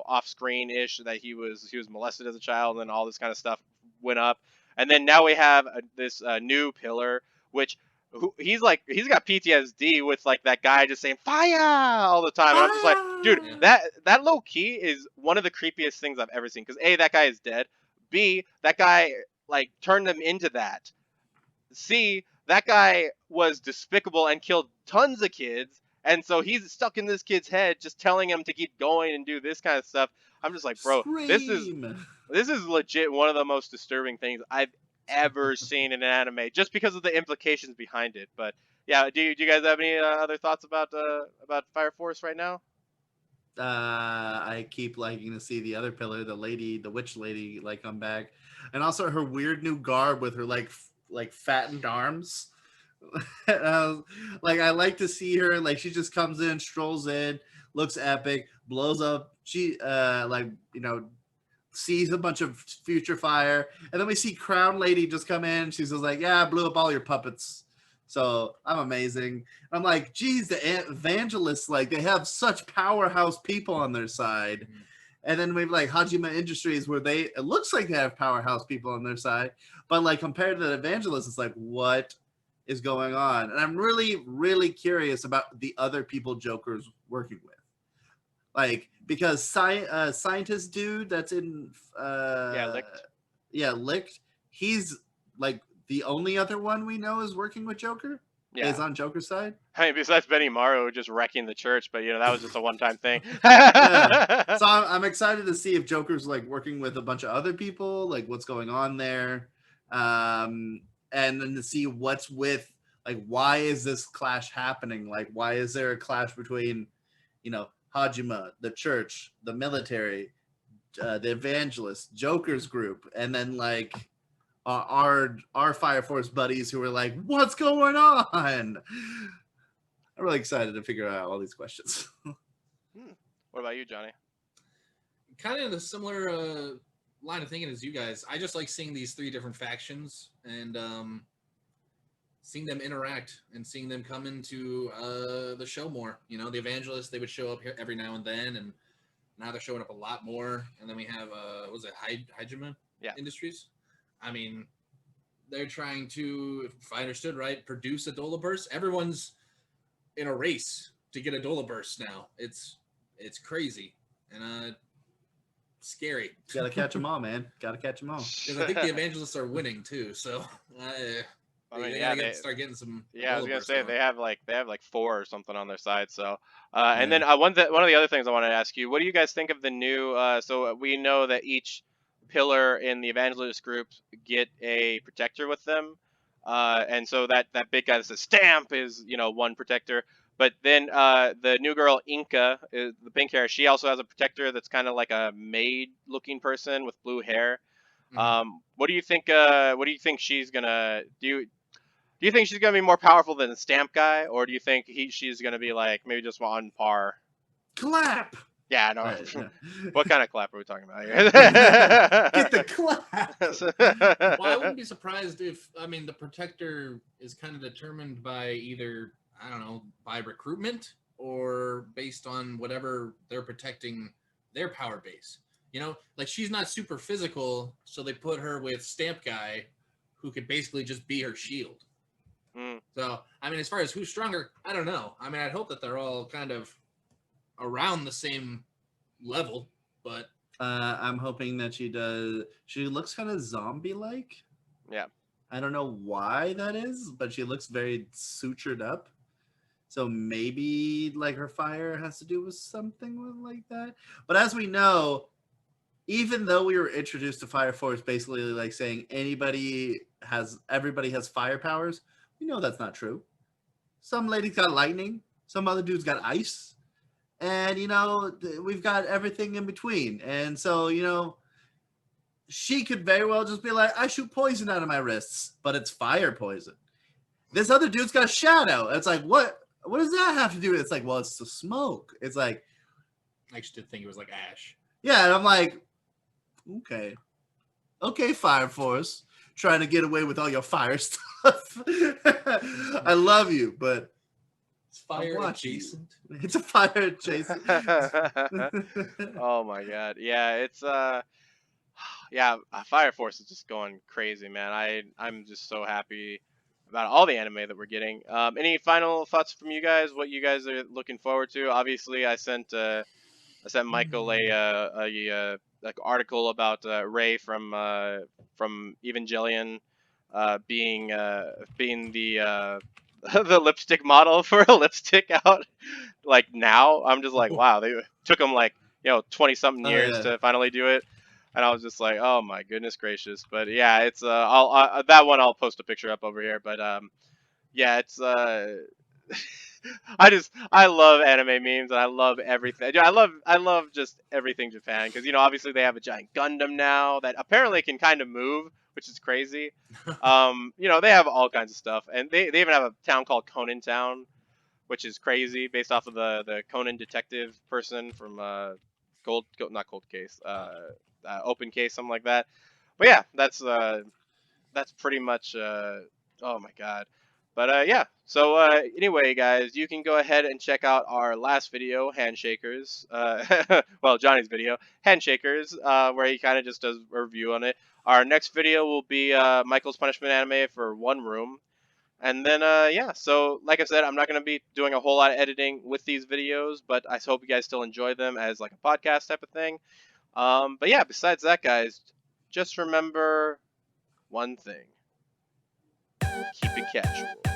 off screen ish that he was molested as a child and all this kind of stuff went up. And then now we have this new pillar, which he's got PTSD with like that guy just saying fire all the time. And I'm just like, dude, that low key is one of the creepiest things I've ever seen. Because A, that guy is dead. B, that guy like turned them into that. C, that guy was despicable and killed tons of kids. And so he's stuck in this kid's head, just telling him to keep going and do this kind of stuff. I'm just like, bro, this is legit one of the most disturbing things I've ever seen in an anime, just because of the implications behind it. But yeah, do you guys have any other thoughts about Fire Force right now? I keep liking to see the other pillar, the witch lady, like come back, and also her weird new garb with her like fattened arms. Like I like to see her, like she just comes in, strolls in, looks epic, blows up. She sees a bunch of future fire, and then we see Crown Lady just come in. She's just like, yeah, I blew up all your puppets. So I'm amazing. I'm like, geez, the evangelists, like they have such powerhouse people on their side. Mm-hmm. And then we have like Hajime Industries where it looks like they have powerhouse people on their side, but like compared to the evangelists, it's like, what is going on? And I'm really, really curious about the other people Joker's working with. Like, because scientist dude that's in Licht, he's like the only other one we know is working with Joker. Yeah, is on Joker's side. I mean, besides Benny Maru just wrecking the church, but that was just a one-time thing. Yeah. So I'm excited to see if Joker's like working with a bunch of other people, like what's going on there, and then to see what's with like why is this clash happening? Like why is there a clash between, Hajime, the church, the military, the evangelists, Joker's group, and then like our Fire Force buddies who are like, what's going on? I'm really excited to figure out all these questions. What about you, Johnny? Kind of the similar line of thinking as you guys. I just like seeing these three different factions and seeing them interact and seeing them come into the show more. The evangelists, they would show up here every now and then, and now they're showing up a lot more. And then we have Hajime Industries. I mean, they're trying to, if I understood right, produce a Dola Burst. Everyone's in a race to get a Dola Burst now. It's crazy and scary. Gotta catch them all, man. Gotta catch them all. Because I think the evangelists are winning too. So they start getting some. Yeah, I was gonna say they have like 4 or something on their side. So and then one of the other things I wanted to ask you, what do you guys think of the new? So we know that each pillar in the evangelist group get a protector with them. And so that big guy that says Stamp is, you know, one protector. But then the new girl Inca, the pink hair, she also has a protector that's kind of like a maid-looking person with blue hair. What do you think? What do you think she's gonna do? Do you think she's gonna be more powerful than the Stamp guy, or do you think she's gonna be like maybe just on par? Clap. Yeah, I know. Right, yeah. What kind of clap are we talking about here? Get the clap. Well, I wouldn't be surprised if, I mean, the protector is kind of determined by either, I don't know, by recruitment or based on whatever they're protecting their power base. You know, like she's not super physical, so they put her with Stamp Guy, who could basically just be her shield. Mm. So, I mean, as far as who's stronger, I don't know. I mean, I'd hope that they're all kind of around the same level, but I'm hoping that she does. She looks kind of zombie-like. Yeah. I don't know why that is, but she looks very sutured up. So maybe like her fire has to do with something like that. But as we know, even though we were introduced to Fire Force, basically like saying everybody has fire powers, we know that's not true. Some ladies got lightning, some other dudes got ice, and you know we've got everything in between. And so you know, she could very well just be like, I shoot poison out of my wrists, but it's fire poison. This other dude's got shadow. It's like, what does that have to do with it? It's like, well, it's the smoke. It's like, I just did think it was like ash. yeah, and I'm like, okay, Fire Force, trying to get away with all your fire stuff. I love you, but It's fire watching you. adjacent. It's a fire adjacent. Oh my god. Yeah, it's yeah, Fire Force is just going crazy, man. I'm just so happy about all the anime that we're getting. Any final thoughts from you guys? What you guys are looking forward to? Obviously, I sent Michael a like article about Ray from Evangelion being the the lipstick model for a lipstick out like now. I'm just like, wow, they took them like, you know, 20 something Oh, years yeah. to finally do it. And I was just like, oh my goodness gracious. But yeah, it's that one I'll post a picture up over here. But yeah, it's I love anime memes and I love everything. Dude, I love just everything Japan because you know obviously they have a giant Gundam now that apparently can kind of move, which is crazy. You know they have all kinds of stuff and they even have a town called Conan Town, which is crazy based off of the Conan detective person from not Cold Case, Open Case, something like that. But yeah, that's pretty much oh my god. But yeah, so anyway guys, you can go ahead and check out our last video, Handshakers, well Johnny's video, Handshakers, where he kind of just does a review on it. Our next video will be Michael's Punishment anime for One Room. And then yeah, so like I said, I'm not going to be doing a whole lot of editing with these videos, but I hope you guys still enjoy them as like a podcast type of thing. But yeah, besides that guys, just remember one thing. Keep it casual.